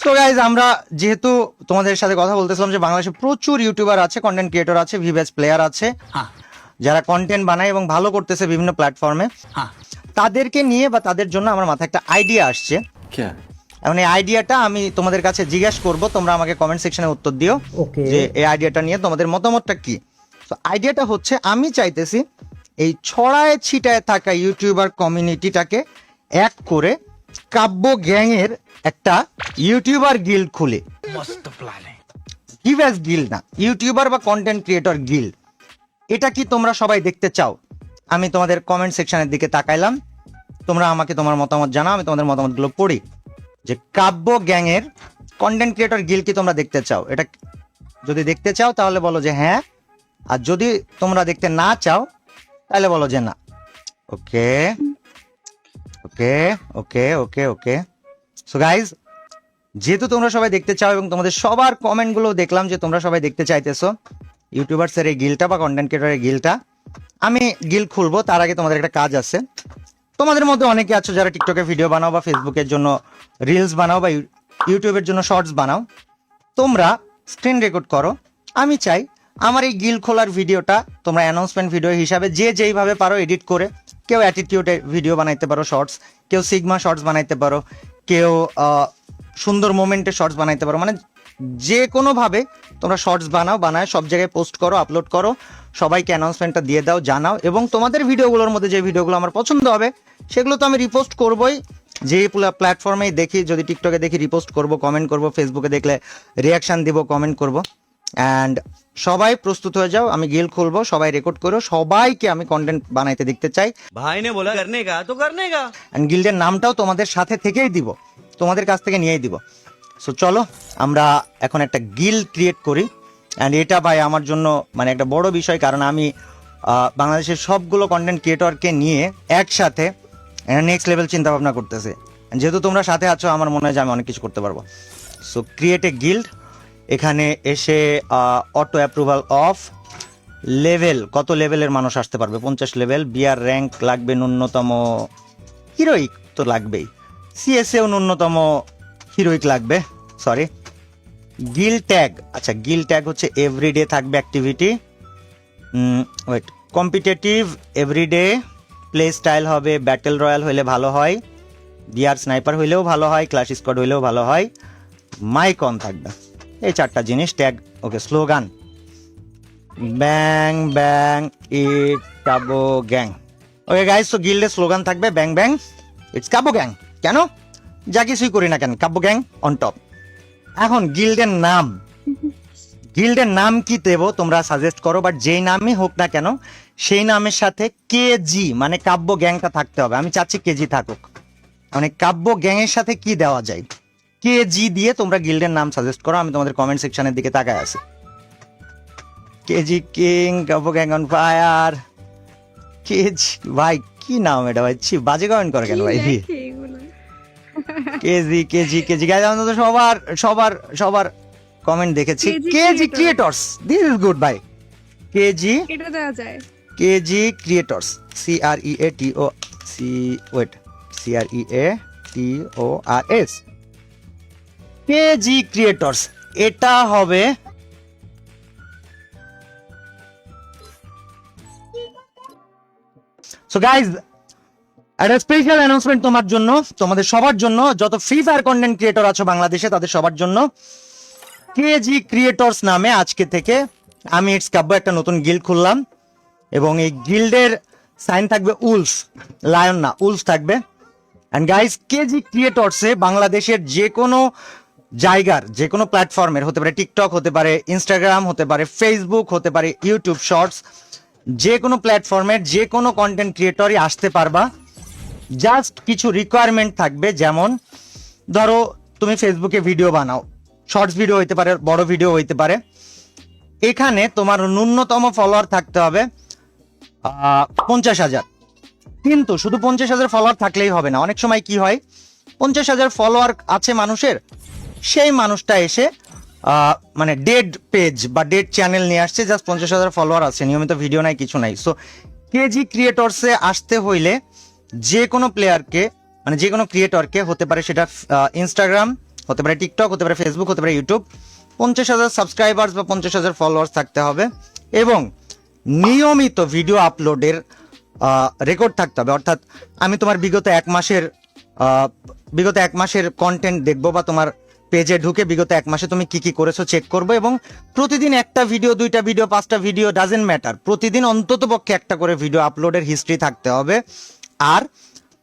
So guys, আমরা যেহেতু তোমাদের সাথে কথা বলতেছিলাম যে বাংলাদেশে প্রচুর ইউটিউবার আছে, কন্টেন্ট ক্রিয়েটর আছে, ভিভেজ প্লেয়ার আছে, যারা কন্টেন্ট বানায় এবং ভালো করতেছে বিভিন্ন প্ল্যাটফর্মে, তাদেরকে নিয়ে বা তাদের জন্য আমার মাথায় একটা আইডিয়া আসছে। এখন এই আইডিয়াটা আমি তোমাদের কাছে জিজ্ঞেস করব, তোমরা আমাকে কমেন্ট সেকশনে উত্তর দিও যে এই আইডিয়াটা নিয়ে তোমাদের মতামতটা কি। তো আইডিয়াটা হচ্ছে, আমি চাইতেছি এই ছড়ায় ছিটায় থাকা ইউটিউবার কমিউনিটিটাকে এক করে কাব্য গ্যাংয়ের একটা ইউটিউবার গিল্ড খুলে, ভিভেজ গিল্ড না, ইউটিউবার বা কন্টেন্ট ক্রিয়েটর গিল্ড। এটা কি তোমরা সবাই দেখতে চাও? আমি তোমাদের কমেন্ট সেকশনের দিকে তাকাইলাম, তোমরা আমাকে তোমার মতামত জানাও, আমি তোমাদের মতামতগুলো পড়ি। যে কাব্য গ্যাংয়ের কন্টেন্ট ক্রিয়েটর গিল্ড কি তোমরা দেখতে চাও? এটা যদি দেখতে চাও তাহলে বলো যে হ্যাঁ, আর যদি তোমরা দেখতে না চাও তাহলে বলো যে না। ওকে ওকে ওকে ওকে ওকে সো গাইজ, যেহেতু তোমরা সবাই দেখতে চাও এবং তোমাদের সবার কমেন্টগুলো দেখলাম যে তোমরা সবাই দেখতে চাইতেছো ইউটিউবার্সের এই গিল্ডটা বা কন্টেন্ট ক্রিয়েটরের গিল্ডটা, আমি গিল্ড খুলবো তার আগে তোমাদের একটা কাজ আছে। তোমাদের মধ্যে অনেকে আছো যারা টিকটকে ভিডিও বানাও বা ফেসবুকের জন্য রিলস বানাও বা ইউটিউবের জন্য শর্টস বানাও, তোমরা স্ক্রিন রেকর্ড করো। আমি চাই আমার এই গিল্ড খোলার ভিডিওটা তোমরা অ্যানাউন্সমেন্ট ভিডিও হিসাবে যে যেইভাবে পারো এডিট করে, কেউ অ্যাটিটিউডে ভিডিও বানাইতে পারো শর্টস, কেউ সিগমা শর্টস বানাইতে পারো, কেউ সুন্দর মোমেন্টে শর্টস বানাইতে পারো, মানে যে কোনোভাবে তোমরা শর্টস বানায় সব জায়গায় পোস্ট করো, আপলোড করো, সবাইকে অ্যানাউন্সমেন্টটা দিয়ে দাও, জানাও। এবং তোমাদের ভিডিওগুলোর মধ্যে যে ভিডিওগুলো আমার পছন্দ হবে সেগুলো তো আমি রিপোস্ট করবোই, যে প্ল্যাটফর্মেই দেখি, যদি টিকটকে দেখি রিপোস্ট করব, কমেন্ট করব, ফেসবুকে দেখলে রিয়াকশান দিব, কমেন্ট করব। অ্যান্ড সবাই প্রস্তুত হয়ে যাও, আমি গিল্ড খুলবো, সবাই রেকর্ড করো, সবাইকে আমি কন্টেন্ট বানাইতে দেখতে চাই। ভাই নে বলা করনে কা তো করনে কা। অ্যান্ড গিল্ডের নামটাও তোমাদের সাথে থেকেই দিব, তোমাদের কাছ থেকে নিয়েই দিব। সো চলো আমরা এখন একটা গিল্ড ক্রিয়েট করি। অ্যান্ড এটা ভাই আমার জন্য মানে একটা বড় বিষয়, কারণ আমি বাংলাদেশের সবগুলো কন্টেন্ট ক্রিয়েটরকে নিয়ে একসাথে নেক্সট লেভেল চিন্তা ভাবনা করতেছি। যেহেতু তোমরা সাথে আছো, আমার মনে হয় যে আমি অনেক কিছু করতে পারবো। সো ক্রিয়েট এ গিল্ড, এখানে এসে অটো অ্যাপ্রুভাল অফ লেভেল, কত লেভেলের মানুষ আসতে পারবে? 50 লেভেল। বিআর র্যাঙ্ক লাগবে ন্যূনতম, হিরোইক তো লাগবেই, সিএসএও ন্যূনতম হিরোইক লাগবে, সরি। গিল্ড ট্যাগ, আচ্ছা গিল্ড ট্যাগ হচ্ছে এভরিডে থাকবে activity, wait, competitive everyday, play style হবে ব্যাটেল রয়্যাল হইলে ভালো হয়, বিআর স্নাইপার হইলেও ভালো হয়, ক্লাস স্কোয়াড হইলেও ভালো হয়, মাইক অন থাকবে। এই চারটা জিনিস ট্যাগ। ওকে, স্লোগান ব্যাং ব্যাং ইট কাবো গ্যাং। ওকে গাইস, তো গিল্ডের স্লোগান থাকবে ব্যাং ব্যাং ইটস কাবো গ্যাং। কেন? যা কিছুই করি না কেন, কাব্য গ্যাং অন টপ। এখন গিল্ডের নাম, গিল্ডের নাম কি দেবো তোমরা সাজেস্ট করো, বাট যেই নামই হোক না কেন সেই নামের সাথে কেজি মানে কাব্য গ্যাংটা থাকতে হবে। আমি চাচ্ছি কেজি থাকুক, মানে কাব্য গ্যাংয়ের সাথে কি দেওয়া যায়, কেজি দিয়ে তোমরা গিল্ডের নাম সাজেস্ট করো। আমি তোমাদের কমেন্ট সেকশনের দিকে তাকায় আছি। KG king, Kabya gang on fire, KG, ভাই কি নাম এটা ভাই, ছি বাজে কমেন্ট করে কেন ভাই। কেজি কেজি কেজি গাইজ, আমি তো সবার সবার সবার কমেন্ট দেখেছি। KG creators, this is good ভাই। কেজি, এটা দেওয়া যায়। KG creators, CREATO, wait, CREATORS, KG creators. এটা হবে সো গাইজ, একটা স্পেশাল অ্যানাউন্সমেন্ট তোমার জন্য, তোমাদের সবার জন্য, যত ফ্রি ফায়ার কন্টেন্ট ক্রিয়েটর আছো বাংলাদেশে তাদের সবার জন্য। কেজি ক্রিয়েটরস নামে আজকে থেকে আমি ইটস কাব্য একটা নতুন গিল্ড খুললাম, এবং এই গিল্ডের সাইন থাকবে উলফ, লায়ন না, উলফ থাকবে। অ্যান্ড গাইজ, কেজি ক্রিয়েটরসে বাংলাদেশের যে কোনো জায়গার, যে কোনো প্ল্যাটফর্মের, হতে পারে টিকটক, হতে পারে ইনস্টাগ্রাম, হতে পারে ফেসবুক, হতে পারে ইউটিউব শর্টস, যে কোনো প্ল্যাটফর্মের যে কোনো কন্টেন্ট ক্রিয়েটরই আসতে পারবা। জাস্ট কিছু রিকোয়ারমেন্ট থাকবে, যেমন ধরো তুমি ফেসবুকে ভিডিও বানাও, শর্টস ভিডিও হইতে পারে, বড় ভিডিও হইতে পারে, এখানে তোমার ন্যূনতম ফলোয়ার থাকতে হবে 50,000। কিন্তু শুধু 50,000 ফলোয়ার থাকলেই হবে না। অনেক সময় কি হয়, 50,000 ফলোয়ার আছে মানুষের, সেই মানুষটা এসে মানে ডেড পেজ বা ডেড চ্যানেল নিয়ে আসছে, জাস্ট 50,000 ফলোয়ার আছে, নিয়মিত ভিডিও নাই, কিছু নাই। সো কেজি ক্রিয়েটরসে আসতে হইলে যে কোনো প্লেয়ারকে, মানে যে কোনো ক্রিয়েটরকে, হতে পারে সেটা ইনস্টাগ্রাম, হতে পারে টিকটক, হতে পারে ফেসবুক, হতে পারে ইউটিউব। 50,000 সাবস্ক্রাইবার্স বা 50,000 ফলোয়ার্স থাকতে হবে এবং নিয়মিত ভিডিও আপলোডের রেকর্ড থাকতে হবে। অর্থাৎ আমি তোমার বিগত এক মাসের কন্টেন্ট দেখবো বা তোমার পেজে ঢুকে বিগত এক মাসে তুমি কি কি করেছো চেক করবো এবং প্রতিদিন একটা ভিডিও, 2টা ভিডিও, 5টা ভিডিও, ডাজেন্ট ম্যাটার, প্রতিদিন অন্তত পক্ষে একটা করে ভিডিও আপলোডের হিস্ট্রি থাকতে হবে। আর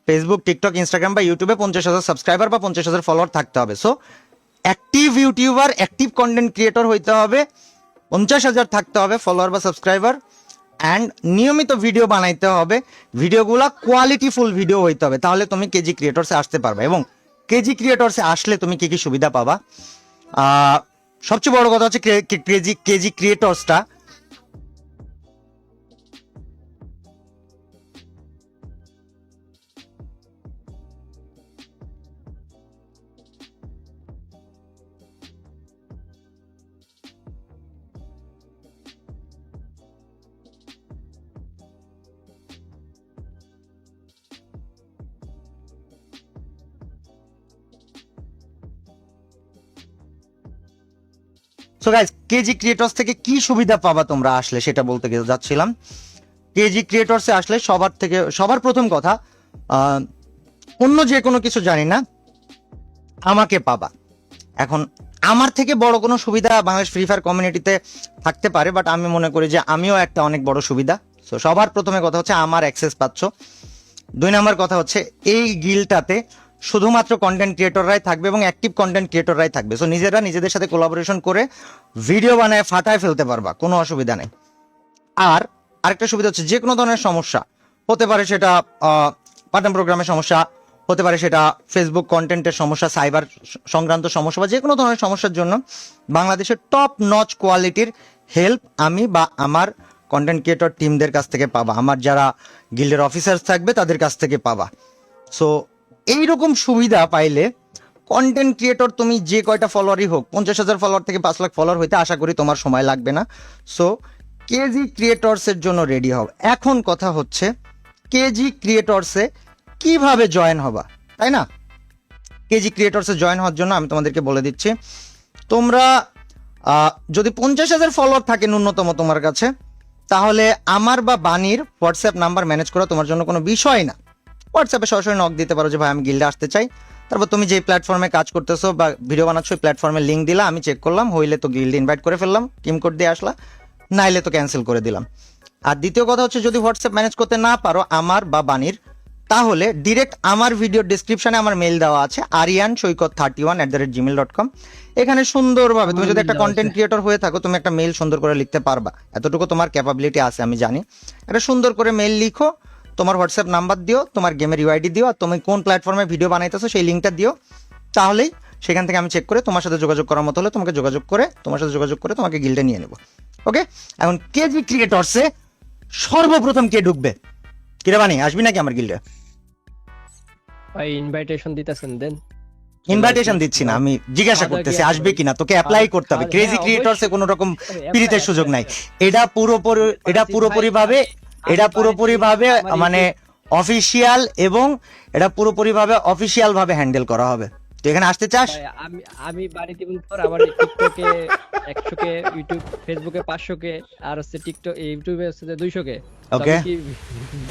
ফেসবুক, টিকটক, ইনস্টাগ্রাম বা ইউটিউবে 50,000 সাবস্ক্রাইবার বা 50,000 ফলোয়ার থাকতে হবে। So active YouTuber, active content creator হইতে হবে, 50,000 থাকতে হবে ফলোয়ার বা সাবস্ক্রাইবার, অ্যান্ড নিয়মিত ভিডিও বানাইতে হবে। ভিডিওগুলো কোয়ালিটিফুল ভিডিও হইতে হবে, তাহলে তুমি কেজি ক্রিয়েটরসে আসতে পারবে। এবং কেজি ক্রিয়েটরসে আসলে তুমি কি কি সুবিধা পাবা? সবচেয়ে বড় কথা হচ্ছে কেজি ক্রিয়েটরসটা সো গাইস, কেজি ক্রিয়েটরস থেকে কি সুবিধা পাবা তোমরা আসলে সেটা বলতে যাচ্ছিলাম। কেজি ক্রিয়েটরসে আসলে সবার প্রথম কথা, অন্য যে কোনো কিছু জানি না, আমাকে পাবা। এখন আমার থেকে বড় কোনো সুবিধা বাংলাদেশ ফ্রি ফায়ার কমিউনিটিতে থাকতে পারে, বাট আমি মনে করি যে আমিও একটা অনেক বড় সুবিধা। সো সবার প্রথমে কথা হচ্ছে আমার অ্যাক্সেস পাচ্ছ। 2 নম্বর কথা হচ্ছে এই গিলটাতে শুধুমাত্র কন্টেন্ট ক্রিয়েটররাই থাকবে এবং অ্যাক্টিভ কন্টেন্ট ক্রিয়েটররাই থাকবে। সো নিজেরা নিজেদের সাথে কোলাবোরেশন করে ভিডিও বানায় ফাটায় ফেলতে পারবা, কোনো অসুবিধা নেই। আর আরেকটা সুবিধা হচ্ছে যে কোনো ধরনের সমস্যা হতে পারে, সেটা পাঠান প্রোগ্রামের সমস্যা হতে পারে, সেটা ফেসবুক কন্টেন্টের সমস্যা, সাইবার সংক্রান্ত সমস্যা বা যে কোনো ধরনের সমস্যার জন্য বাংলাদেশের টপ নচ কোয়ালিটির হেল্প আমি বা আমার কন্টেন্ট ক্রিয়েটর টিমদের কাছ থেকে পাবা, আমার যারা গিল্ডের অফিসার্স থাকবে তাদের কাছ থেকে পাবা। সো এইরকম সুবিধা পাইলে কন্টেন্ট ক্রিয়েটর তুমি যে কয়টা ফলোয়ারই হোক, 50,000 ফলোয়ার থেকে 5 লাখ ফলোয়ার হইতে আশা করি তোমার সময় লাগবে না। সো কেজি ক্রিয়েটরসের জন্য রেডি হও। এখন কথা হচ্ছে কেজি ক্রিয়েটরসে কিভাবে জয়েন হবা, তাই না? কেজি ক্রিয়েটরসে জয়েন হওয়ার জন্য আমি তোমাদেরকে বলে দিচ্ছি, তোমরা যদি 50,000 ফলোয়ার থাকে ন্যূনতম তোমার কাছে, তাহলে আমার বা বাণীর হোয়াটসঅ্যাপ নাম্বার ম্যানেজ করা তোমার জন্য কোনো বিষয় না। হোয়াটসঅ্যাপে সরাসরি নক দিতে পারো যে ভাই আমি গিল্ডে আসতে চাই, তারপর তুমি যে প্ল্যাটফর্মে কাজ করতেছো বা ভিডিও বানাচ্ছ ওই প্ল্যাটফর্মে লিঙ্ক দিলা, আমি চেক করলাম, হইলে তো গিল্ডে ইনভাইট করে ফেললাম, কিম কোড দিয়ে আসলা, নাইলে তো ক্যান্সেল করে দিলাম। আর দ্বিতীয় কথা হচ্ছে যদি হোয়াটসঅ্যাপ ম্যানেজ করতে না পারো আমার বা বাণীর, তাহলে ডিরেক্ট আমার ভিডিও ডিসক্রিপশনে আমার মেল দেওয়া আছে aryanshoikot31@gmail.com। এখানে সুন্দরভাবে তুমি যদি একটা কন্টেন্ট ক্রিয়েটর হয়ে থাকো, তুমি একটা মেল সুন্দর করে লিখতে পারবা, এতটুকু তোমার ক্যাপাবিলিটি আছে আমি জানি। একটা সুন্দর করে মেল লিখো, তোমার হোয়াটসঅ্যাপ নাম্বার দিও, তোমার গেমের ইউআইডি দিও, আর তুমি কোন প্ল্যাটফর্মে ভিডিও বানাইতেছো সেই লিঙ্কটা দিও, তাহলেই সেখান থেকে আমি চেক করে তোমার সাথে যোগাযোগ করার মতো হলে তোমার সাথে যোগাযোগ করে তোমাকে গিল্ডে নিয়ে নেবো। ওকে, এখন কেজি ক্রিয়েটরসে সর্বপ্রথম কে ঢুকবে? কিরে বানি, আসবি নাকি আমার গিল্ডে? ভাই ইনভাইটেশন দিতেছেন দেন। ইনভাইটেশন দিচ্ছি না, আমি জিজ্ঞাসা করতেছি আসবে কিনা, তোকে অ্যাপ্লাই করতে হবে। ক্রেজি ক্রিয়েটরসে কোনো রকম পিরিতের সুযোগ নাই। এটা পুরোপুরি ভাবে মানে অফিশিয়াল, এবং এটা পুরোপুরি ভাবে অফিশিয়াল ভাবে হ্যান্ডেল করা হবে। তুই এখানে আসতে চাস? আমি বাড়িতে পর আমার টিকটকে 100K, ইউটিউব ফেসবুকে 500K, আর হচ্ছে টিকটক ইউটিউবে হচ্ছে 200K। ওকে,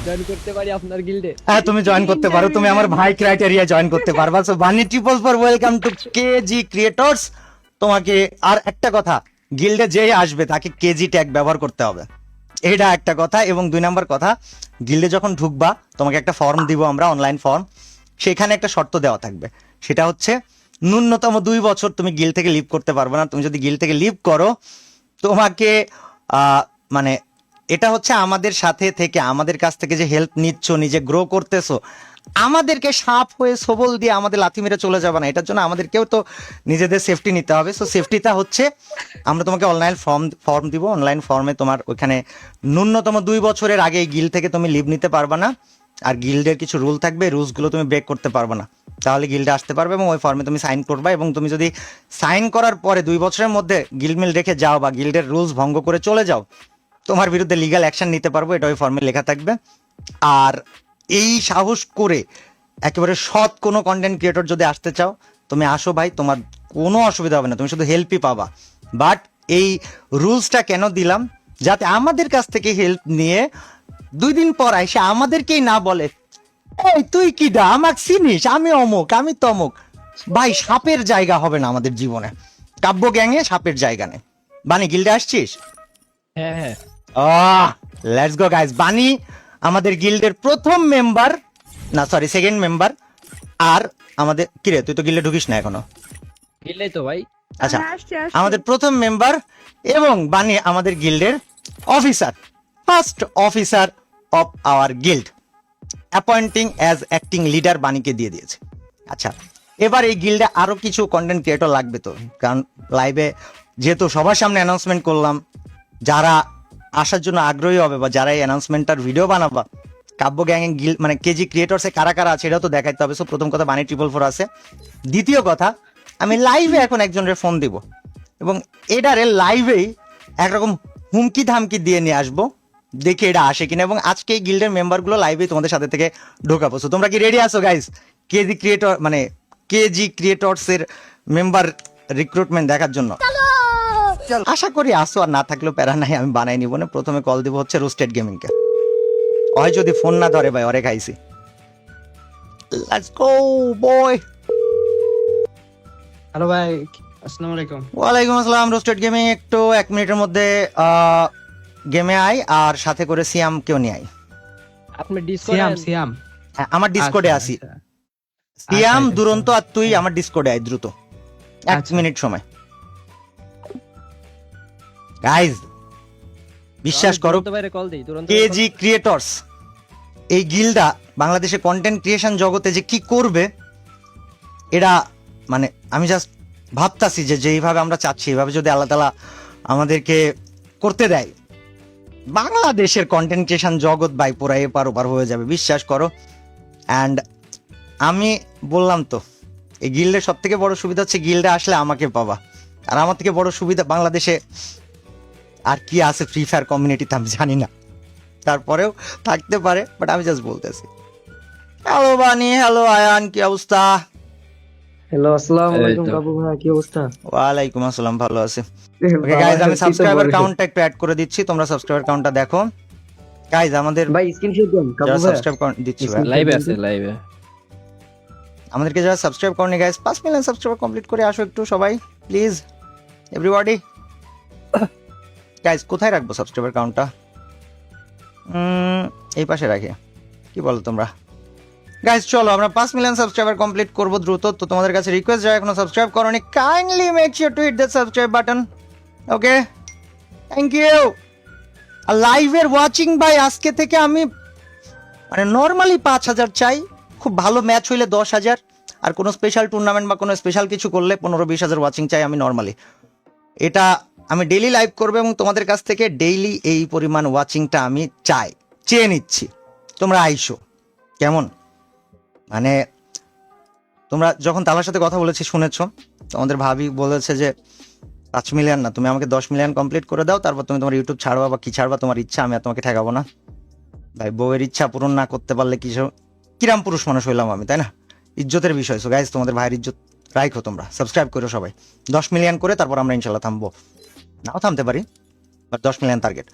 জয়েন করতে পারি আপনার গিল্ডে? হ্যাঁ তুমি জয়েন করতে পারো, তুমি আমার ভাই ক্রাইটেরিয়া জয়েন করতে পারবা। সো বানি triple for welcome to KG creators. তোমাকে আর একটা কথা, গিল্ডে যে আসবে তাকে কেজি ট্যাগ ব্যবহার করতে হবে, এটা একটা কথা। এবং 2 নম্বর কথা, গিল্ডে যখন ঢুকবা তোমাকে একটা ফর্ম দিব আমরা, অনলাইন ফর্ম, সেখানে একটা শর্ত দেওয়া থাকবে, সেটা হচ্ছে ন্যূনতম 2 বছর তুমি গিল্ড থেকে লিভ করতে পারবে না। তুমি যদি গিল্ড থেকে লিভ করো, তোমাকে মানে এটা হচ্ছে আমাদের সাথে থেকে, আমাদের কাছ থেকে যে হেল্প নিচ্ছ, নিজে গ্রো করতেছো, আমাদেরকে সাপ হয়ে সবল দিয়ে আমাদের লাথি মেরে চলে যাবে না। এটার জন্য আমাদেরকেও তো নিজেদের সেফটি নিতে হবে। সো সেফটিটা হচ্ছে আমরা তোমাকে অনলাইন ফর্ম দিব, অনলাইন ফর্মে তোমার ওইখানে ন্যূনতম 2 বছরের আগে গিল্ড থেকে তুমি লিভ নিতে পারবে না, আর গিল্ডের কিছু রুল থাকবে, রুলসগুলো তুমি ব্রেক করতে পারবে না, তাহলে গিল্ডে আসতে পারবে। এবং ওই ফর্মে তুমি সাইন করবা, এবং তুমি যদি সাইন করার পরে 2 বছরের মধ্যে গিল্ড মিল রেখে যাও বা গিল্ডের রুলস ভঙ্গ করে চলে যাও, তোমার বিরুদ্ধে লিগ্যাল অ্যাকশন নিতে পারবো, এটা ওই ফর্মে লেখা থাকবে। আর এই সাহস করে একেবারে সৎ কোনো কন্টেন্ট ক্রিয়েটর যদি আসতে চাও, তুমি আসো ভাই, তোমার কোনো অসুবিধা হবে না, তুমি শুধু হেল্পই পাবা। বাট এই রুলসটা কেন দিলাম, যাতে আমাদের কাছ থেকে হেল্প নিয়ে 2 দিন পর এসে আমাদেরকেই না বলে এই তুই কি দা আমাকে চিনিস, আমি অমুক আমি তমুক। ভাই সাপের জায়গা হবে না আমাদের জীবনে, কাব্য গ্যাংয়ে সাপের জায়গা নেই। বানি গিল্ডে আসছিস? হ্যাঁ হ্যাঁ লেটস গো গাইস। বানি আমাদের গিল্ডের প্রথম মেম্বার, না সরি সেকেন্ড মেম্বার। আর আমাদের কিরে, তুই তো গিল্ডে ঢুকিস না এখনো? গেলেই তো ভাই। আচ্ছা, আমি আসছি। আমাদের প্রথম মেম্বার এবং বানি আমাদের গিল্ডের officer, first officer of our guild, appointing as acting leader বানিকে দিয়ে দিয়েছে। আচ্ছা, এবার এই গিল্ডে আরো কিছু কন্টেন্ট ক্রিয়েটর লাগবে তো, কারণ লাইভে যেহেতু সবার সামনে অ্যানাউন্সমেন্ট করলাম, যারা আসার জন্য আগ্রহী হবে বা যারা এই অ্যানাউন্সমেন্টটার ভিডিও বানাবা, কাব্য গ্যাং এর গিল্ড মানে কেজি ক্রিয়েটরসে কারা কারা আছে এটাও তো দেখাইতে হবে। সো প্রথম কথা বানি 444 আছে। দ্বিতীয় কথা, আমি লাইভে এখন একজনের ফোন দিব এবং এটারে লাইভেই একরকম হুমকি ধামকি দিয়ে নিয়ে আসবো, দেখি এটা আসে কিনা। এবং আজকে এই গিল্ডের মেম্বারগুলো লাইভে তোমাদের সাথে থেকে ঢোকাবো। সো তোমরা কি রেডি আছো গাইস? কেজি ক্রিয়েটর মানে কেজি ক্রিয়েটরস এর মেম্বার রিক্রুটমেন্ট দেখার জন্য আশা করি আসো, আর না থাকলেও প্যারা নাই, আমি বানাই নিব না। প্রথমে কল দিব হচ্ছে রোস্টেড গেমিং কে। হয় যদি ফোন না ধরে ভাই, ওরে খাইছি। Let's go boy. হ্যালো ভাই, আসসালামু আলাইকুম। ওয়ালাইকুম আসসালাম। রোস্টেড গেমিং একটু 1 মিনিটের মধ্যে গেমে আই, আর সাথে করে সিয়াম কেউ নিয়ে আই। আপনি ডিসকর্ড সিয়াম হ্যাঁ, আমার ডিসকর্ডে আসি। সিয়াম, দুরন্ত আর তুই আমার ডিসকর্ডে আই দ্রুত, 1 আচ্ছা। মিনিট সময়। গাইজ বিশ্বাস করো, বাইরে কল দেই তুরন্ত। কেজি ক্রিয়েটরস এই গিল্ডা বাংলাদেশে কন্টেন্ট ক্রিয়েশন জগতে যে কি করবে, এটা মানে আমি জাস্ট ভাবতাছি যে যেইভাবে আমরা চাচ্ছি এইভাবে যদি আল্লাহ তাআলা আমাদেরকে করতে দেয়, বাংলাদেশের কন্টেন্ট ক্রিয়েশন জগৎ ভাই পুরা এপার ওপার হয়ে যাবে, বিশ্বাস করো। অ্যান্ড আমি বললাম তো, এই গিল্ডের সব থেকে বড় সুবিধা হচ্ছে গিল্ডে আসলে আমাকে পাবা। আর আমার থেকে বড় সুবিধা বাংলাদেশে আর কি আছে ফ্রি ফায়ার কমিউনিটিতে আমি জানি না, তারপরেও থাকতে পারে, বাট আমি জাস্ট বলতেছি। হ্যালো বানি, হ্যালো আয়ান, কি অবস্থা? হ্যালো, আসসালামু আলাইকুম কাবু ভাই, কি অবস্থা? ওয়ালাইকুম আসসালাম, ভালো আছি। ওকে গাইজ, আমি সাবস্ক্রাইবার কাউন্টটা একটু অ্যাড করে দিচ্ছি, তোমরা সাবস্ক্রাইবার কাউন্টটা দেখো। গাইজ আমাদের ভাই স্ক্রিনশট দেন কাবু যারা ভাই। সাবস্ক্রাইব দিচ্ছি ভাই, লাইভে আছে লাইভে। আমাদেরকে যারা সাবস্ক্রাইব করেনি গাইজ, 5 মিলিয়ন সাবস্ক্রাইবার কমপ্লিট করে আসো একটু সবাই প্লিজ, এভরিবডি। গাইজ কোথায় রাখবো সাবস্ক্রাইবার কাউন্টটা? এই পাশে রাখি, কি বলো তোমরা? গাইজ চলো আমরা 5 মিলিয়ন সাবস্ক্রাইবার কমপ্লিট করবো দ্রুত। তো তোমাদের কাছে রিকোয়েস্ট, যারা এখনো সাবস্ক্রাইব করোনি, kindly make sure to hit the subscribe button. Okay, thank you. আর লাইভের ওয়াচিং ভাই আজকে থেকে আমি মানে নর্মালি 5,000 চাই, খুব ভালো ম্যাচ হইলে 10,000, আর কোনো স্পেশাল টুর্নামেন্ট বা কোনো স্পেশাল কিছু করলে 15-20,000 ওয়াচিং চাই আমি নর্মালি। এটা আমি ডেইলি লাইভ করবো এবং তোমাদের কাছ থেকে ডেইলি এই পরিমাণ ওয়াচিংটা আমি চেয়ে নিচ্ছি। তোমরা আইসো কেমন? মানে তোমরা যখন তালার সাথে কথা বলেছি শুনেছো, তোমাদের ভাবি বলেছে যে 5 মিলিয়ন না, তুমি আমাকে 10 মিলিয়ন কমপ্লিট করে দাও, তারপর তুমি তোমার ইউটিউব ছাড়বা বা কি ছাড়বা তোমার ইচ্ছা, আমি আর তোমাকে ঠেকাবো না। ভাই বউয়ের ইচ্ছা পূরণ না করতে পারলে কিরাম পুরুষ মানুষ হইলাম আমি, তাই না? ইজ্জতের বিষয়। সো গাইজ তোমাদের ভাইয়ের ইজ্জত রাখো, তোমরা সাবস্ক্রাইব করো সবাই 10 মিলিয়ন করে, তারপর আমরা ইনশাল্লাহ থামবো, নাও থামতে পারি, বাট 10 মিলিয়ন টার্গেট।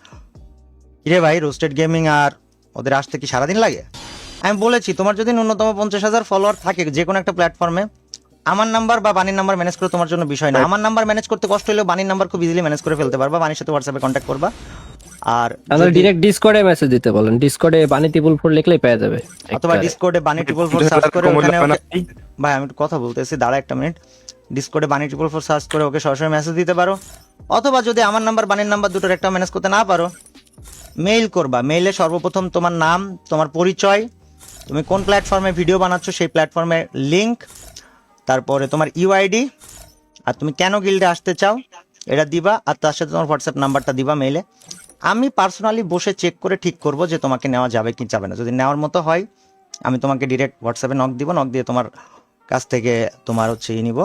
কিরে ভাই, রোস্টেড গেমিং আর ওদের আসতে কি সারাদিন লাগে? আমি বলেছি তোমার যদি ন্যূনতম 50,000 ফলোয়ার থাকে যে কোনো একটা প্ল্যাটফর্মে, আমার নাম্বার বা বানির নাম্বার ম্যানেজ করে তোমার জন্য বিষয় না। আমার নাম্বার ম্যানেজ করতে কষ্ট হলেও বানির নাম্বার খুব ইজিলি ম্যানেজ করে ফেলতে পারবা, বানির সাথে হোয়াটসঅ্যাপে কন্ট্যাক্ট করবা। আর তাহলে ডিরেক্ট ডিসকর্ডে মেসেজ দিতে বলেন, ডিসকর্ডে বানি 444 লিখলেই পেয়ে যাবে। অথবা ডিসকর্ডে বানি 444 সার্চ করে ওখানে ভাই আমি একটু কথা বলতেছি, দাঁড়া একটা মিনিট। ডিসকর্ডে বানি 444 সার্চ করে ওকে সরাসরি মেসেজ দিতে পারো, অথবা যদি আমার নাম্বার বানির নাম্বার দুটোর একটা ম্যানেজ করতে না পারো, মেইল করবা। মেইলে সর্বপ্রথম তোমার নাম, তোমার পরিচয়, তুমি কোন প্ল্যাটফর্মে ভিডিও বানাচ্ছ সেই প্ল্যাটফর্মের লিংক, তারপরে তোমার ইউআইডি, আর তুমি কেন গিল্ডে আসতে চাও এটা দিবা, আর তার সাথে তোমার হোয়াটসঅ্যাপ নাম্বারটা দিবা মেইলে। আমি পার্সোনালি বসে চেক করে ঠিক করব যে তোমাকে নেওয়া যাবে কি যাবে না। যদি নেওয়ার মতো হয় আমি তোমাকে ডিরেক্ট হোয়াটসঅ্যাপে নক দিব, নক দিয়ে তোমার কাছ থেকে তোমার হচ্ছে নিব,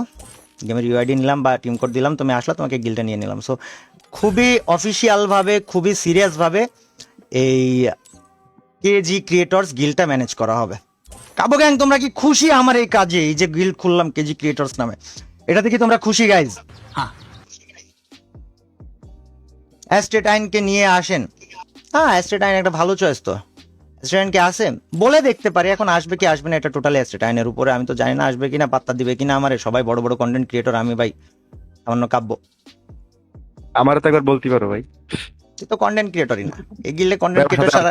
গেমের ইউআইডি নিলাম বা টিম কোড দিলাম, তুমি আসলে তোমাকে গিল্ডে নিয়ে নিলাম। সো খুবই অফিসিয়ালভাবে, খুবই সিরিয়াসভাবে এই কেজি ক্রিয়েটরস গিল্ডটা ম্যানেজ করা হবে। কাবো গ্যাং তোমরা কি খুশি আমার এই কাজে, এই যে গিল্ড খুললাম কেজি ক্রিয়েটরস নামে, এটা দেখি তোমরা খুশি গাইজ? অ্যাস্টেট আইনকে নিয়ে আসেন। হ্যাঁ, অ্যাস্টেট আইন একটা ভালো চয়েস তো। অ্যাস্টেট আইন কি আসে বলে দেখতে পারি, এখন আসবে কি আসবে না এটা টোটালি অ্যাস্টেট আইনের উপরে, আমি তো জানি না আসবে কিনা, পাত্তা দিবে কিনা আমার, সবাই বড় বড় কন্টেন্ট ক্রিয়েটর, আমি ভাই সামান্য কাব্য। আমার তো একবার বলতে পারো ভাই। তুই তো কন্টেন্ট ক্রিয়েটরই না, এই গিল্ডে কন্টেন্ট ক্রিয়েটর সারা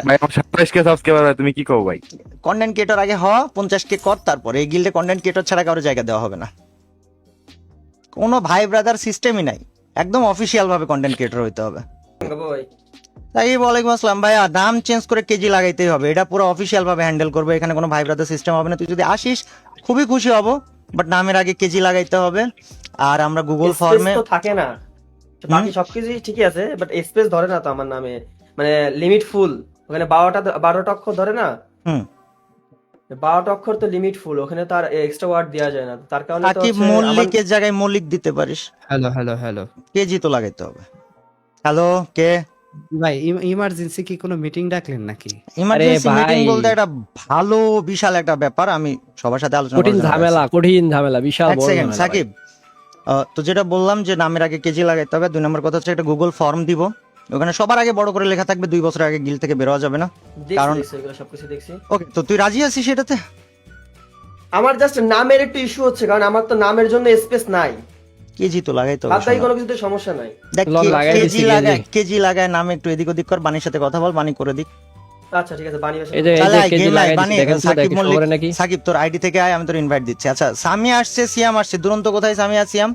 27K সাবস্ক্রাইবার ভাই, তুমি কি কও ভাই? কন্টেন্ট ক্রিয়েটর আগে হ, 50K কর, তারপরে এই গিল্ডে কন্টেন্ট ক্রিয়েটর ছাড়া কারো জায়গা দেওয়া হবে না। কোনো ভাই ব্রাদার সিস্টেমই নাই, একদম অফিসিয়াল ভাবে কন্টেন্ট ক্রিয়েটর হইতে হবে। তাই ওয়ালাইকুম আসসালাম ভাইয়া, দাম চেঞ্জ করে কেজি লাগাইতেই হবে, এটা পুরো অফিসিয়াল ভাবে হ্যান্ডেল করবো, এখানে কোনো ভাই ব্রাদার সিস্টেম হবে না। তুই যদি আসিস খুবই খুশি হব, বাট নামের আগে কেজি লাগাইতে হবে। আর আমরা গুগল ফর্মে তো থাকে না, বাকি সবকিছু ঠিকই আছে, বাট স্পেস ধরে না তো আমার নামে, মানে লিমিট ফুল, ওখানে 12টা অক্ষর ধরে না। হুম 12টা অক্ষর তো লিমিট ফুল, ওখানে তার এক্সট্রা ওয়ার্ড দেওয়া যায় না, তার কারণে তো সাকিব হচ্ছে মল্লিকের জায়গায় মল্লিক দিতে পারিস, হ্যালো হ্যালো হ্যালো কেজি তো লাগাইতে হবে। হ্যালো কে ভাই, ইমার্জেন্সি কি কোনো মিটিং ডাকলেন নাকি? ইমার্জেন্সি ভাই। মিটিং বলতে একটা ভালো বিশাল একটা ব্যাপার, আমি সবার সাথে আলোচনা কঠিন করার জন্য ঝামেলা, কঠিন ঝামেলা, বিশাল এক বড় সেকেন্ড ঝামেলা সাকিব, তো যেটা বললাম যে নামের আগে কেজি লাগাইতে হবে। 2 নম্বর কথা হচ্ছে একটা গুগল ফর্ম দিব, ওখানে সবার আগে বড় করে লেখা থাকবে 2 বছর আগে গিল থেকে বের হওয়া যাবে না। কারণ দেখছি এগুলো সবকিছু দেখছি। ওকে, তো তুই রাজি আছিস সেটাতে? আমার জাস্ট নামের একটু ইস্যু হচ্ছে, কারণ আমার তো নামের জন্য স্পেস নাই, কেজি তো লাগাইতে হবে। বাদবাকি শোনো। কোনো কিছুতে সমস্যা নাই। দেখ লং লাগাই দিছি কেজি কেজি। লাগায়, কেজি লাগায় নামে একটু এদিক ওদিক কর, বানির সাথে কথা বল, বানি করে দিক। আচ্ছা ঠিক আছে, বানি এই যে তাহলে আয়, কেজি game আয়, লাগাই বানি, দিছি, দেখেন তো সাকিব দেখি মল্লিক, খবরে নাকি। সাকিব তোর আইডি থেকে আয়, আমি তোর ইনভাইট দিচ্ছি। আচ্ছা সামি আসছে, সিয়াম আসছে, দুরন্ত কোথায় সামিয়া সিয়াম?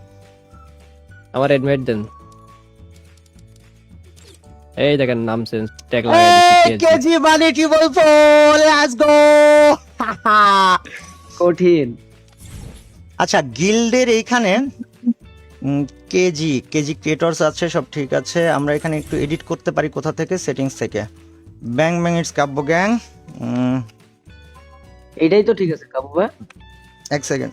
আমার এডমিট দেন। এই দেখেন নাম চেঞ্জ ট্যাগ লাগাই দিছি কেজি। কেজি বানি ট্রিপল ফোর, লেটস গো। কঠিন। আচ্ছা গিল্ডের এইখানে কেজি কেজি ক্রিয়েটরস আছে, সব ঠিক আছে। আমরা এখানে একটু এডিট করতে পারি কোথা থেকে, সেটিংস থেকে। ব্যাং ব্যাং ইটস কাব্য গ্যাং। এটাই তো ঠিক আছে কাবু ভাই। এক সেকেন্ড,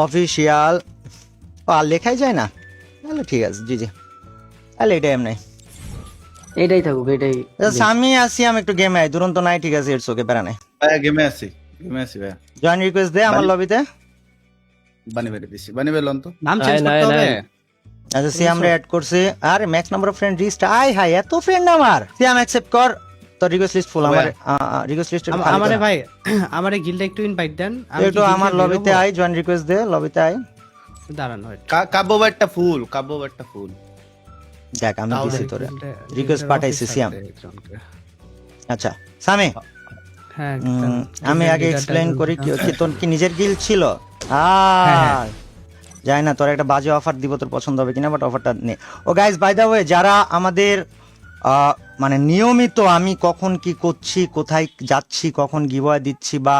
অফিসিয়াল আর লেখাই যায় না, তাহলে ঠিক আছে, জি জি, তাহলে এটাই এমনি। এটাই থাকুক, এটাই। আমি আসি, আমি একটু গেমে আই, দুরন্ত নাই, ঠিক আছে, ইটস ওকে, প্যারা নাই। ভাইয়া গেমে আছি ভাইয়া। জয়েন রিকোয়েস্ট দে আমার লবিতে। বানি বেড়ে দিছি, বানি বেরলন তো। নাম নাই, চেঞ্জ নাই, করতে হবে? নাই। আচ্ছা সি আমরা অ্যাড করছি, আর max number of friend list, I হাই এত ফ্রেন্ড আমার, সি আমি অ্যাকসেপ্ট কর, তো রিকোয়েস্ট লিস্ট ফুল, আমার রিকোয়েস্ট লিস্ট আমারে ভাই, আমারে গিল্ডে একটু ইনভাইট দেন। আমি একটু আমার লবিতে আই, জয়েন রিকোয়েস্ট দে, লবিতে আই। দাঁড়ান wait। কাব্য বাটটা ফুল, কাব্য বাটটা ফুল। দেখ আমি তাহলে দিছি তোরে গিল্ডে- রিকোয়েস্ট গিল্ডের পাঠাইছি office সিয়াম। আছে একজনকে। আচ্ছা সামি, হ্যাঁ, আমি আগে গিল্ডের এক্সপ্লেইন leader করি টা- কি তোর কি নিজের গিল ছিল? হ্যাঁ। যাই না, তোর একটা বাজে অফার দিব, তোর পছন্দ হবে কিনা, বাট অফারটা নে। ও গাইস বাই দ্য ওয়ে, যারা আমাদের মানে নিয়মিত আমি কখন কি করছি, কোথায় যাচ্ছি, কখন গিভওয়ে দিচ্ছি, বা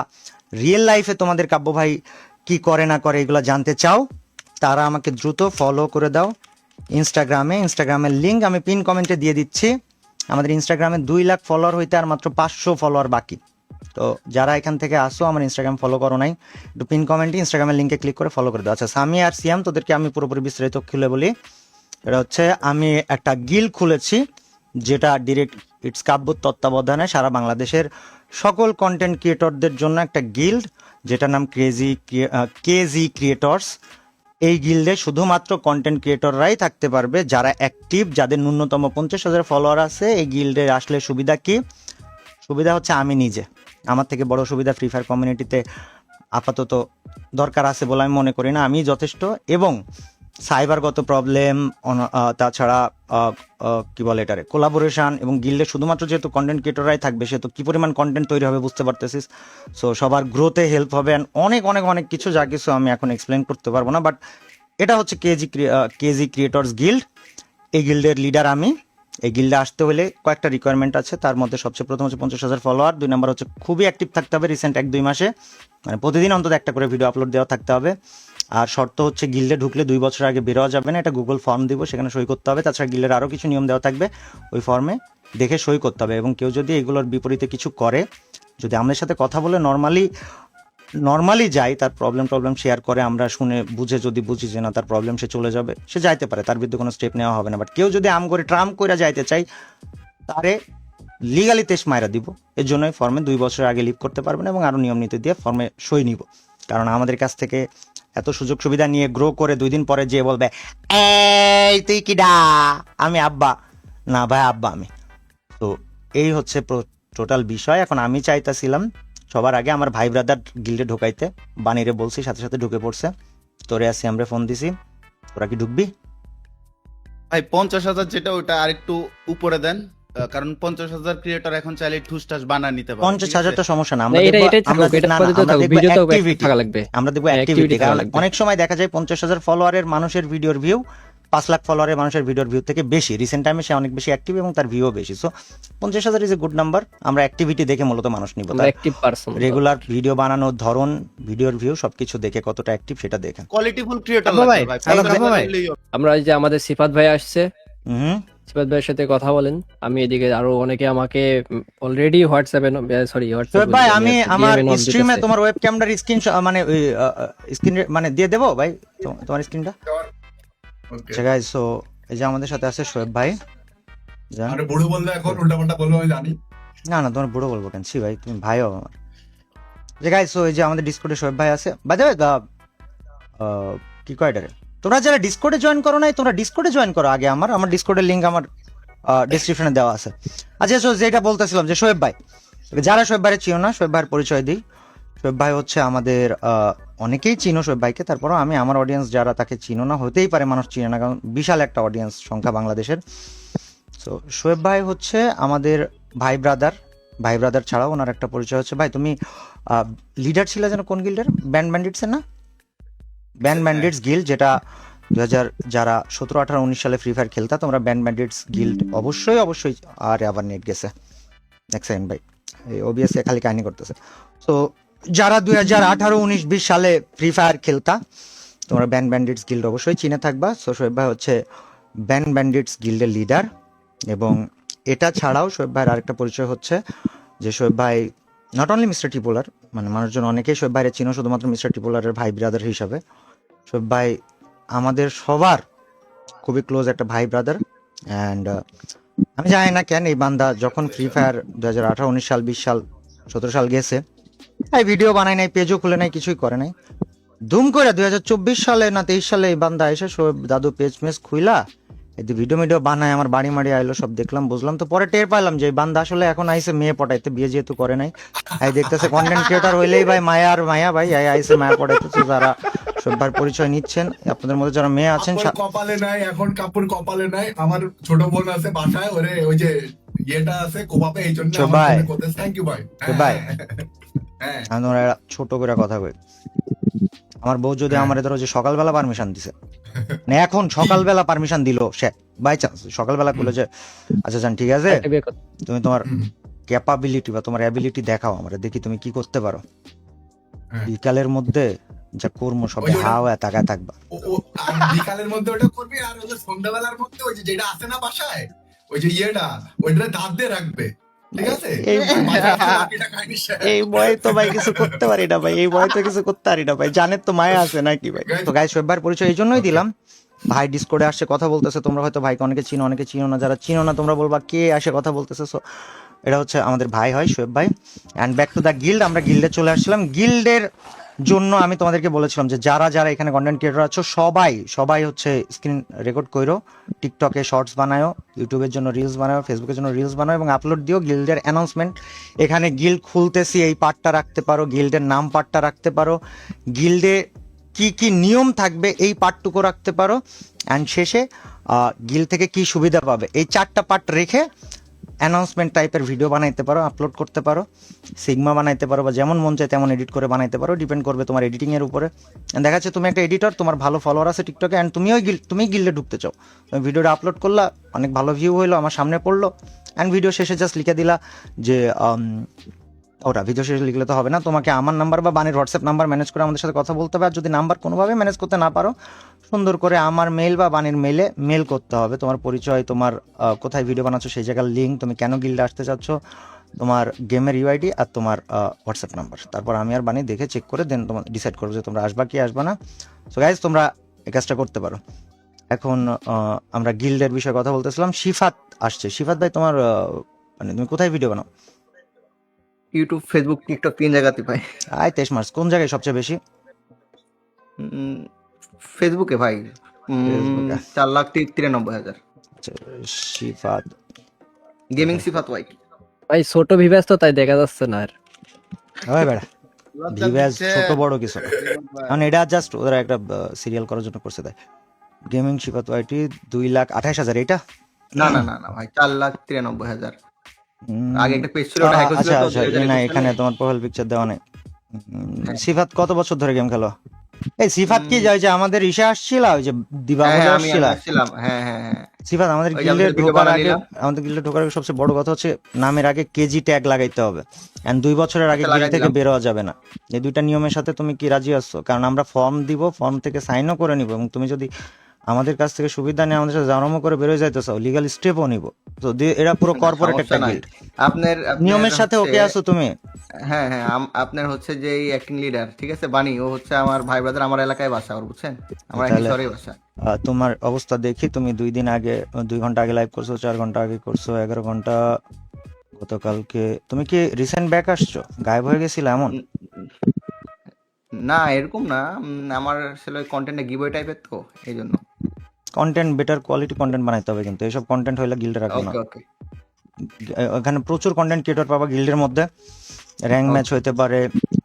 রিয়েল লাইফে তোমাদের কাব্য ভাই কি করে না করে এগুলো জানতে চাও, তারা আমাকে দ্রুত ফলো করে দাও ইনস্টাগ্রামের লিংক আমি পিন কমেন্টে দিয়ে দিচ্ছি। আমাদের ইনস্টাগ্রামে 2 লাখ ফলোয়ার হইতে আর মাত্র 500 ফলোয়ার বাকি। তো যারা এখান থেকে আসো, আমার ইনস্টাগ্রাম ফলো করো নাই, একটু পিন কমেন্টে ইনস্টাগ্রামের লিঙ্কে ক্লিক করে ফলো করে দাও। আচ্ছা সামি আর সিয়াম, তোদেরকে আমি পুরোপুরি বিস্তারিত খুলে বলি। এটা হচ্ছে আমি একটা গিল খুলেছি, যেটা ডিরেক্ট ইটস কাব্যর তত্ত্বাবধানে সারা বাংলাদেশের সকল কন্টেন্ট ক্রিয়েটরদের জন্য একটা গিল্ড, যেটার নাম কেজি ক্রিয়েটরস। এই গিল্ডে শুধুমাত্র কন্টেন্ট ক্রিয়েটররাই থাকতে পারবে যারা অ্যাক্টিভ, যাদের ন্যূনতম 50,000 ফলোয়ার আছে। এই গিল্ডে আসলে সুবিধা কি? সুবিধা হচ্ছে আমি নিজে, আমার থেকে বড় সুবিধা ফ্রি ফায়ার কমিউনিটিতে আপাতত দরকার আছে বলে আমি মনে করি না, আমি যথেষ্ট। এবং সাইবারগত প্রবলেম, তাছাড়া কি বলে এটারে কোলাবোরেশন, এবং গিল্ডে শুধুমাত্র যেহেতু কন্টেন্ট ক্রিয়েটররাই থাকবে, সেহেতু কি পরিমাণ কন্টেন্ট তৈরি হবে বুঝতে পারতেছিস। সো সবার গ্রোথে হেল্প হবে, and অনেক অনেক অনেক কিছু, যা কিছু আমি এখন এক্সপ্লেন করতে পারবো না। বাট এটা হচ্ছে কেজি ক্রিয়েটরস গিল্ড। এই গিল্ডের লিডার আমি। এই গিল্ডে আসতে হলে কয়েকটা রিকোয়ারমেন্ট আছে, তার মধ্যে সবচেয়ে প্রথম হচ্ছে 50,000 ফলোয়ার। 2 নম্বর হচ্ছে খুবই অ্যাক্টিভ থাকতে হবে রিসেন্ট 1-2 মাসে, মানে প্রতিদিন অন্তত একটা করে ভিডিও আপলোড দেওয়া থাকতে হবে। আর শর্ত হচ্ছে গিল্ডে ঢুকলে 2 বছর আগে বেরোয়া যাবে না, এটা গুগল ফর্ম দিব, সেখানে সই করতে হবে। তাছাড়া গিল্ডের আরও কিছু নিয়ম দেওয়া থাকবে, ওই ফর্মে দেখে সই করতে হবে। এবং কেউ যদি এগুলোর বিপরীতে কিছু করে, যদি আমাদের সাথে কথা বলে নর্মালি যায়, তার প্রবলেম শেয়ার করে, আমরা শুনে বুঝে, যদি বুঝি যে না তার প্রবলেম সে চলে যাবে, সে যাইতে পারে, তার বিরুদ্ধে কোনো স্টেপ নেওয়া হবে না। বাট কেউ যদি আম করে ট্রাম করে যাইতে চাই, তারে লিগালি টেস্ট মাইরা দিব। এর জন্যই ফর্মে 2 বছর আগে লিভ করতে পারবেন এবং আরো নিয়ম নীতি দিয়ে ফর্মে সই নিব। কারণ আমাদের কাছ থেকে এত সুযোগ সুবিধা নিয়ে গ্রো করে 2 দিন পরে যে বলবে এই তুই কিডা, আমি আব্বা, না ভাই আব্বা আমি। তো এই হচ্ছে টোটাল বিষয়। এখন আমি চাইতেছিলাম সবার আগে আমার ভাই ব্রাদার গিল্ডে ঢোকাইতে, বানিরে বলছি, সাথে সাথে ঢুকে পড়ছে। তোরে আসি আমরা ফোন দিছি, তোরা কি ঢুকবি? ভাই 50,000 যেটা ওটা আরেকটু উপরে দেন, কারণ 50,000 ক্রিয়েটর এখন চাইলে ঠুসটাস বানা নিতে পারে। 50,000টা সমস্যা না, না, এটাই থাকুক, এটা পদ্ধতি থাকুক, ভিডিওতেও active থাকা লাগবে। আমরা দেখবো হ্যাঁ, অ্যাক্টিভিটি। activity থাকা কারণ লাগবে। অনেক সময় দেখা যায় 50,000 ফলোয়ারের মানুষের ভিডিওর ভিউ 5 লাখ ফলোয়ারের মানুষের ভিডিওর ভিউ থেকে বেশি। রিসেন্ট টাইমে সে অনেক বেশি অ্যাক্টিভ এবং তার ভিউও বেশি। So 50,000 is a good number. আমরা অ্যাক্টিভিটি দেখে মূলত মানুষ নিব, আমরা active person। রেগুলার ভিডিও বানানোর ধরন, ভিডিওর ভিউ সবকিছু দেখে কতটা অ্যাক্টিভ সেটা দেখে। কোয়ালিটিফুল ক্রিয়েটর আব্বা ভাই, লাগবে ভাই। হ্যালো, follower আব্বা ভাই। হলেই হবে। আমরা এই যে আমাদের সিফাত ভাই আসছে, হুম, সিফাত ভাইয়ের সাথে কথা বলেন। আমি এদিকে আরো অনেকে আমাকে অলরেডি হোয়াটসঅ্যাপে তো ভাই আমি আমার স্ট্রিমে তোমার ওয়েব ক্যামেরার স্ক্রিন মানে ওই স্ক্রিন মানে দিয়ে দেবো ভাই তোমার স্ক্রিনটা। আচ্ছা গাইস, সো এই যে আমাদের সাথে আছে শোয়েব ভাই। যান। আরে বুড়ো বললে এখন উল্টাপাল্টা বলবো আমি জানি। না না, তোমার বুড়ো বলবো কেন? ছি ভাই, তুমি ভাইও আমার। যে গাইস, সো এই যে আমাদের ডিসকর্ডে শোয়েব ভাই আছে। বাই দ্য ওয়ে, কি কয় এটারে, তোমরা যারা ডিসকর্ডে জয়েন করো নাই, তোমরা ডিসকর্ডে জয়েন করো আগে। আমার ডিসকর্ডের লিংক আমার ডেসক্রিপশনে দেওয়া আছে। আচ্ছা, সো যেটা বলতেছিলাম যে শোয়েব ভাই, যারা শোয়েব ভাইয়ের চিনো না, শোয়েব ভাইয়ের পরিচয় দিই। শোয়েব ভাই হচ্ছে আমাদের অনেকেই চিনো শোয়েব ভাইকে, তারপরও আমি আমার অডিয়েন্স যারা তাকে চিনো না, হতেই পারে মানুষ চিনে না, কারণ বিশাল একটা অডিয়েন্স সংখ্যা বাংলাদেশের। সো শোয়েব ভাই হচ্ছে আমাদের ভাই ব্রাদার ছাড়াও ওনার একটা পরিচয় হচ্ছে। ভাই তুমি লিডার ছিলে যেন কোন গিল্ডের? ব্যান্ড ব্যান্ডিটসের না? ব্যান্ড ব্যান্ডিটস গিল্ড, যেটা 2000 যারা 17, 18, 19 সালে ফ্রি ফায়ার খেলতা, তোমরা ব্যান্ড ব্যান্ডিটস গিল্ড অবশ্যই। আরে আবার নেট গেছে, এক সেকেন্ড ভাই, ওবিএসএ খালি কাহিনী করতেছে। তো যারা 2018, 19, 20 সালে ফ্রি ফায়ার খেলতা, তোমরা ব্যান্ড ব্যান্ডিটস গিল্ড অবশ্যই চিনে থাকবা। সো শোয়েব ভাই হচ্ছে ব্যান্ড ব্যান্ডিটস গিল্ডের লিডার। এবং এটা ছাড়াও শোয়েব ভাইয়ের আরেকটা পরিচয় হচ্ছে যে শোয়েব ভাই নট অনলি মিস্টার টিপোলার, মানে মানুষজন অনেকেই শোয়েব ভাইয়ের চিনো শুধুমাত্র মিস্টার টিপোলারের ভাই ব্রাদার হিসাবে। শোয়েব ভাই আমাদের সবার খুবই ক্লোজ একটা ভাই ব্রাদার। অ্যান্ড আমি জানি না কেন এই বান্দা যখন ফ্রি ফায়ার 2018, 19 সাল, 20 সাল, 17 সাল গেছে, এই ভিডিও বানায় নাই, পেজও খুলে নাই, কিছুই করে নাই। দুম করে 2024 সালে না 23 সালে এই বান্দা এসে শোয়েব দাদু পেজ মেজ খুইলা এই ভিডিও বানায়, আমার বাড়ি মাড়ি আইলো, সব দেখলাম বুঝলাম। তো পরে টের পাইলাম যে এই বান্দা আসলে এখন আইসে মেয়ে পটাইতে, বিয়ে যেহেতু করে নাই, এই দেখতেছে কন্টেন্ট ক্রিয়েটর হইলেই ভাই মায়া ভাই আইসে মায়া পটাইতেছে। যারা সবার পরিচয় নিচ্ছেন, আপনাদের মধ্যে যারা মেয়ে আছেন, কাপড় কপালে নাই, এখন কাপড় কপালে নাই। আমার ছোট বোন আছে বাসায়, ওরে ওই যে ইয়েটা আছে কোপাপে, এই জন্য ভাই থ্যাংক ইউ ভাই। ভাই হ্যাঁ আমি তোমরা ছোট করে কথা কই, আমার বউ যদি আমার ধরো যে সকালবেলা পারমিশন দিছে, না এখন সকালবেলা পারমিশন দিল, সে বাই চান্স সকালবেলা বলে যে আচ্ছা জান ঠিক আছে, তুমি তোমার ক্যাপাবিলিটি বা তোমার অ্যাবিলিটি দেখাও, আমরা দেখি তুমি কি করতে পারো। বিকালের মধ্যে যা কর্ম সবে হাওয়া তাকায় থাকবা। বিকালের মধ্যে ওটা করবি, আর ওই যে সন্ধ্যাবেলার মধ্যে ওই যে যেটা আছে না বাসায়, ওই যে ইয়েটা, ওইটা দাঁত দিয়ে রাখবে, ঠিক আছে? এই বয় তো ভাই কিছু করতে পারি না ভাই, এই বয় তো কিছু করতে পারি না ভাই, জানের তো মায়া আছে নাকি ভাই। তো গাইস, শোয়েব ভাইয়ের পরিচয় এই জন্যই দিলাম। ভাই ডিসকর্ডে আসছে কথা বলতেছে, তোমরা হয়তো ভাইকে অনেকে চিনো, অনেকে চিনো না। যারা চিনো না তোমরা বলবা কে আসে কথা বলতেছে। সো এটা হচ্ছে আমাদের ভাই হয় শোয়েব ভাই। And back to the guild, আমরা গিল্ডে চলে আসছিলাম। গিল্ডের জন্য আমি তোমাদেরকে বলেছিলাম যে যারা এখানে কন্টেন্ট ক্রিয়েটর আছো সবাই হচ্ছে স্ক্রিন রেকর্ড করো, টিকটকে শর্টস বানায়ো, ইউটিউবের জন্য রিলস বানায়ো, ফেসবুকের জন্য রিলস বানাও এবং আপলোড দিও। গিল্ডের অ্যানাউন্সমেন্ট, এখানে গিল্ড খুলতেছি এই পার্টটা রাখতে পারো, গিল্ডের নাম পার্টটা রাখতে পারো, গিল্ডে কি কি নিয়ম থাকবে এই পার্টটুকু রাখতে পারো, অ্যান্ড শেষে গিল্ড থেকে কি সুবিধা পাবে, এই 4টা পার্ট রেখে অ্যানাউন্সমেন্ট টাইপের ভিডিও বানাইতে পারো, আপলোড করতে পারো, সিগমা বানাইতে পারো, বা যেমন মন চায় তেমন এডিট করে বানাইতে পারো, ডিপেন্ড করবে তোমার এডিটিং এর উপরে। দেখা যাচ্ছে তুমি একটা এডিটর, তোমার ভালো ফলোয়ার আছে টিকটকে, অ্যান্ড তুমি গিল্ডে ঢুকতে চাও, তুমি ভিডিওটা আপলোড করলা, অনেক ভালো ভিউ হইলো, আমার সামনে পড়লো, অ্যান্ড ভিডিও শেষে জাস্ট লিখে দিলা যে ওটা ভিডিও শেষে লিখলে তো হবে না, তোমাকে আমার নাম্বার বা বানির হোয়াটসঅ্যাপ নাম্বার ম্যানেজ করে আমাদের সাথে কথা বলতে হবে। আর যদি নাম্বার কোনোভাবে ম্যানেজ করতে না পারো, সুন্দর করে আমার মেল বা বানির মেলে মেল করতে হবে, তোমার পরিচয়, তোমার কোথায় ভিডিও বানাচ্ছ সেই জায়গার লিঙ্ক, তুমি কেন গিল্ডে আসতে চাচ্ছ, তোমার গেমের ইউআইডি আর তোমার হোয়াটসঅ্যাপ নাম্বার। তারপর আমি আর বানি দেখে চেক করে দেন তোমার ডিসাইড করবো যে তোমরা আসবা কি আসবা না। সো গাইজ, তোমরা এই কাজটা করতে পারো। এখন আমরা গিল্ডের বিষয়ে কথা বলতেছিলাম। শিফাত আসছে। শিফাত ভাই, তোমার মানে তুমি কোথায় ভিডিও বানাও? ইউটিউব, ফেসবুক, টিকটক 3 জায়গাতে পাই। 23 মার্চ কোন জায়গায় সবচেয়ে বেশি? ফেসবুকে ভাই ফেসবুকে। 4,93,000। আচ্ছা, সিফাত গেমিং সিফাত ওয়াই। ভাই ছোট ভিভাস তো তাই দেখা যাচ্ছে না আর। হয় বেড়া ভিভ্যাস ছোট বড় কিছু না, কারণ এটা জাস্ট ওরা একটা সিরিয়াল করার জন্য করছে তাই। গেমিং সিফাত ওয়াইটি 2,28,000 এটা? না ভাই 4,93,000। আগে একটা পেজ ছিল, ওটা হ্যাক আচ্ছা হয়েছিল তো, আচ্ছা, 2021 না সালে। এখানে তোমার প্রোফাইল পিকচার দেওয়া নেই। হ্যাঁ। সিফাত কত বছর ধরে গেম খেলো? এই সিফাত কি ওই যে আমাদের ইসে আসছিল, ওই যে হ্যাঁ, দিবাবলে আমি আসছিল? আসছিলাম। হ্যাঁ। সিফাত আমাদের ওই যে গিল্ডে আমাদের video ঢোকার আগে, বানাইলাম। আমাদের গিল্ডে ঢোকার আগে সবচেয়ে বড় কথা হচ্ছে নামের আগে কেজি ট্যাগ লাগাইতে হবে, এন্ড 2 বছরের আগে আচ্ছা, গিল্ড লাগাই থেকে দিলাম। বেরোয়া যাবে না। এই দুইটা নিয়মের সাথে তুমি কি রাজি আছো? কারণ আমরা ফর্ম দিব, ফর্ম থেকে সাইনও করে নিব, এবং তুমি যদি আমাদের কাছ থেকে সুবিধা নিয়ে আমাদের সাথে জানামো করে বেরোয় যাইতে চাও, লিগাল স্টেপও নিব। তো এরা পুরো কর্পোরেট সমস্যা একটা নাই। গিল্ড, আপনার নিয়মের সাথে হচ্ছে- ওকে আছো তুমি? হ্যাঁ, আপনার হচ্ছে যে এই অ্যাক্টিং লিডার, ঠিক আছে, বানি, ও হচ্ছে আমার ভাই ব্রাদার, আমার এলাকায় বাসা, ওর বুঝছেন, আমার একই তাহলে- শহরেই বাসা। তোমার অবস্থা দেখি, তুমি 2 দিন আগে 2 ঘন্টা আগে লাইভ করছো, 4 ঘন্টা আগে করছো, 11 ঘন্টা গতকালকে। তুমি কি রিসেন্ট ব্যাক আসছো? গায়েব হয়ে গেছিল এমন? না এরকম না, আমার আসলে কন্টেন্টটা গিভওয়ে টাইপের তো, এই জন্য। কন্টেন্ট বেটার কোয়ালিটি কন্টেন্ট বানাইতে হবে, কিন্তু এইসব কন্টেন্ট হইলে গিল্ডে রাখবে না। ওকে। এখানে প্রচুর কন্টেন্ট ক্রিয়েটর পাবা গিল্ডের মধ্যে, র্যাঙ্ক ম্যাচ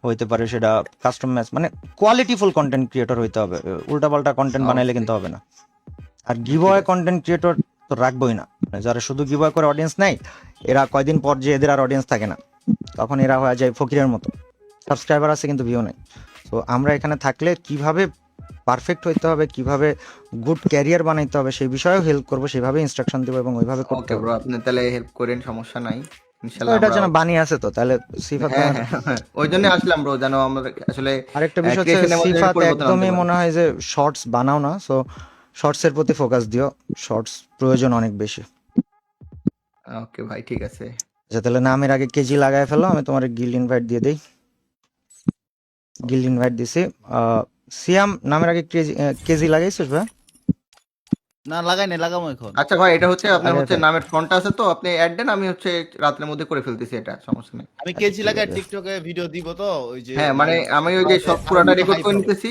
হইতে পারে সেটা কাস্টম ম্যাচ, মানে কোয়ালিটিফুল কন্টেন্ট ক্রিয়েটর হইতে হবে। উল্টাপাল্টা কন্টেন্ট বানাইলে কিন্তু হবে না। আর গিভওয়ে কন্টেন্ট ক্রিয়েটর তো রাখবোই না, মানে যারা শুধু গিভওয়ে করে অডিয়েন্স নাই, এরা কয়দিন পর যে এদের আর অডিয়েন্স থাকে না, তখন এরা হয়ে যায় ফকিরের মতো, সাবস্ক্রাইবার আছে কিন্তু ভিউ নাই। তো আমরা এখানে থাকলে কিভাবে পারফেক্ট হইতে হবে, কিভাবে গুড ক্যারিয়ার বানাইতে হবে, সেই বিষয়েও হেল্প করবো, সেভাবে ইনস্ট্রাকশন দেবো এবং ওইভাবে করতে ওকে হবে। ব্রো, আপনি তাহলে হেল্প করেন, সমস্যা নাই তো ইনশাআল্লাহ। এটার জন্য বানিয়ে আছে তো, তাহলে সিফাত হ্যাঁ, ওই জন্য আসলাম ব্রো, জানো আমরা আসলে আরেকটা বিষয় হচ্ছে creation এর মধ্যে সিফাত পরিবর্তন আনতে একদমই পারি। মনে হয় যে শর্টস বানাও না, সো শর্টসের প্রতি ফোকাস দিও, শর্টস প্রয়োজন অনেক বেশি। ওকে ভাই, ঠিক আছে। আচ্ছা তাহলে নামের আগে কেজি লাগায় ফেলো, আমি তোমার গিল্ড ইনভাইট দিয়ে দেই। গিল্ড ইনভাইট দিছি। সিয়াম নামের আগে কেজি লাগাইছিস ভাই? না লাগাই নাই, লাগাবো এখন। আচ্ছা ভাই, এটা হচ্ছে আপনার আগে হচ্ছে আছে। নামের ফন্টটা আছে তো, আপনি অ্যাড দেন, আমি হচ্ছে রাতের মধ্যে করে ফেলতেছি, এটা সমস্যা নেই। আমি কেজি লাগাই টিকটকে ভিডিও দিব তো, ওই যে হ্যাঁ, মানে আমি ওই যে সব পুরাটা রেকর্ড করে নিতেছি।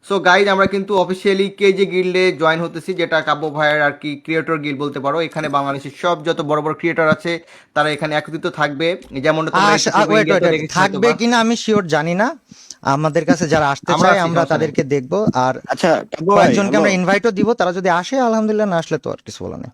সো গাইজ, আমরা কিন্তু অফিসিয়ালি কেজি গিল্ডে জয়েন হতেছি, যেটা কাব্য ভাইয়ের আর কি ক্রিয়েটর গিল্ড বলতে পারো। এখানে বাংলাদেশের সব যত বড় বড় ক্রিয়েটর আছে তারা এখানে একত্রিত থাকবে, যেমনটা তোমরা ওয়েট ইন্ডিয়াতে দেখেছো থাকবে হয়তোবা। কিনা আমি শিওর জানি না, আমাদের কাছে যারা আসতে আমরা চায় আছি, আমরা সমস্যা নেই। তাদেরকে দেখবো, আর আচ্ছা কয়েকজনকে আমরা ইনভাইটও দিব, তারা যদি আসে আলহামদুলিল্লাহ, না আসলে তো আর কিছু বলা নেই।